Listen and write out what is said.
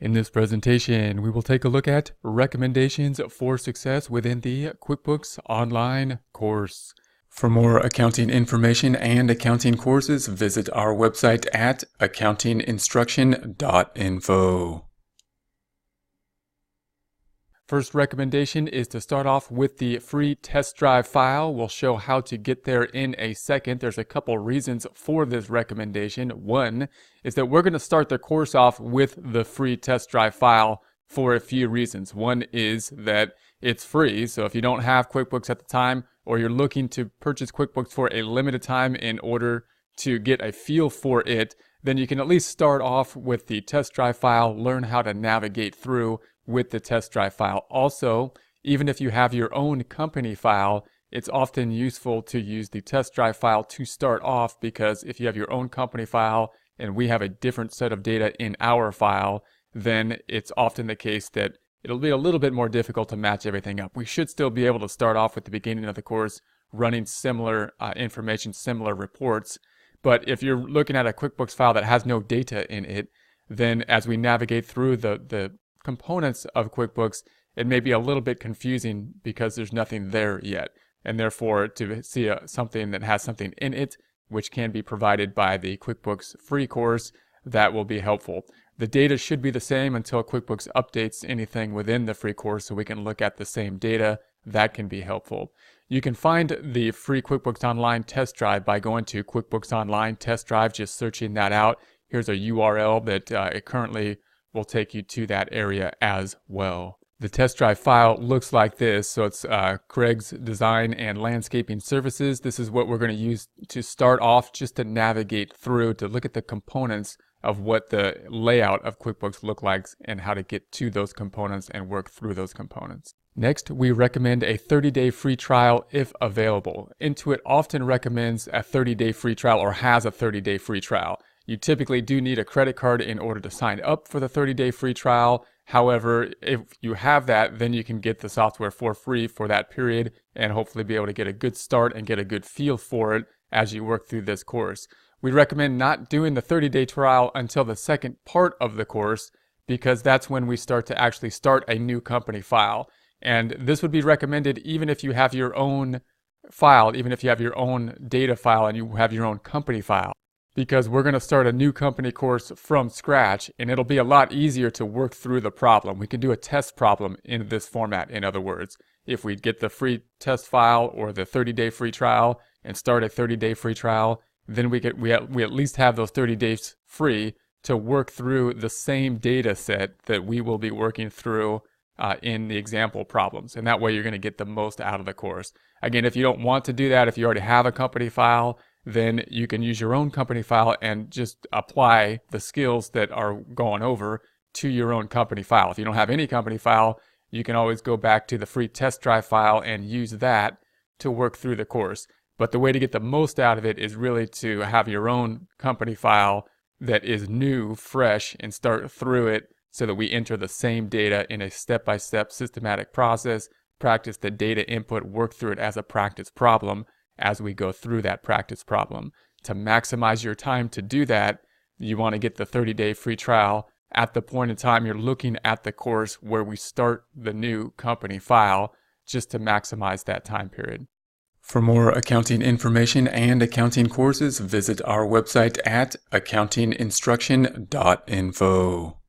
In this presentation, we will take a look at recommendations for success within the QuickBooks Online course. For more accounting information and accounting courses, visit our website at accountinginstruction.info. First recommendation is to start off with the free test drive file. We'll show how to get there in a second. There's a couple reasons for this recommendation. One is that we're going to start the course off with the free test drive file for a few reasons. One is that it's free, so if you don't have QuickBooks at the time, or you're looking to purchase QuickBooks for a limited time in order to get a feel for it, then you can at least start off with the test drive file, learn how to navigate through with the test drive file. Also, even if you have your own company file, it's often useful to use the test drive file to start off, because if you have your own company file and we have a different set of data in our file, then it's often the case that it'll be a little bit more difficult to match everything up. We should still be able to start off with the beginning of the course running similar information, similar reports. But if you're looking at a QuickBooks file that has no data in it, then as we navigate through the components of QuickBooks, it may be a little bit confusing because there's nothing there yet. And therefore, to see something that has something in it, which can be provided by the QuickBooks free course, that will be helpful. The data should be the same until QuickBooks updates anything within the free course, so we can look at the same data. That can be helpful. You can find the free QuickBooks Online test drive by going to QuickBooks Online test drive, just searching that out. Here's a URL that it currently will take you to that area as well. The test drive file looks like this. So it's Craig's Design and Landscaping Services. This is what we're going to use to start off, just to navigate through, to look at the components of what the layout of QuickBooks look like and how to get to those components and work through those components. Next, we recommend a 30-day free trial if available. Intuit often recommends a 30-day free trial, or has a 30-day free trial. You typically do need a credit card in order to sign up for the 30-day free trial. However, if you have that, then you can get the software for free for that period and hopefully be able to get a good start and get a good feel for it as you work through this course. We recommend not doing the 30-day trial until the second part of the course, because that's when we start to actually start a new company file. And this would be recommended even if you have your own file, even if you have your own data file and you have your own company file. Because we're going to start a new company course from scratch, and it'll be a lot easier to work through the problem. We can do a test problem in this format, in other words. If we get the free test file or the 30-day free trial and start a 30-day free trial, then we at least have those 30 days free to work through the same data set that we will be working through in the example problems. And that way you're going to get the most out of the course. Again, if you don't want to do that, if you already have a company file, then you can use your own company file and just apply the skills that are going over to your own company file. If you don't have any company file, you can always go back to the free test drive file and use that to work through the course. But the way to get the most out of it is really to have your own company file that is new, fresh, and start through it so that we enter the same data in a step-by-step systematic process, practice the data input, work through it as a practice problem as we go through that practice problem. To maximize your time to do that, you want to get the 30-day free trial at the point in time you're looking at the course where we start the new company file, just to maximize that time period. For more accounting information and accounting courses, visit our website at accountinginstruction.info.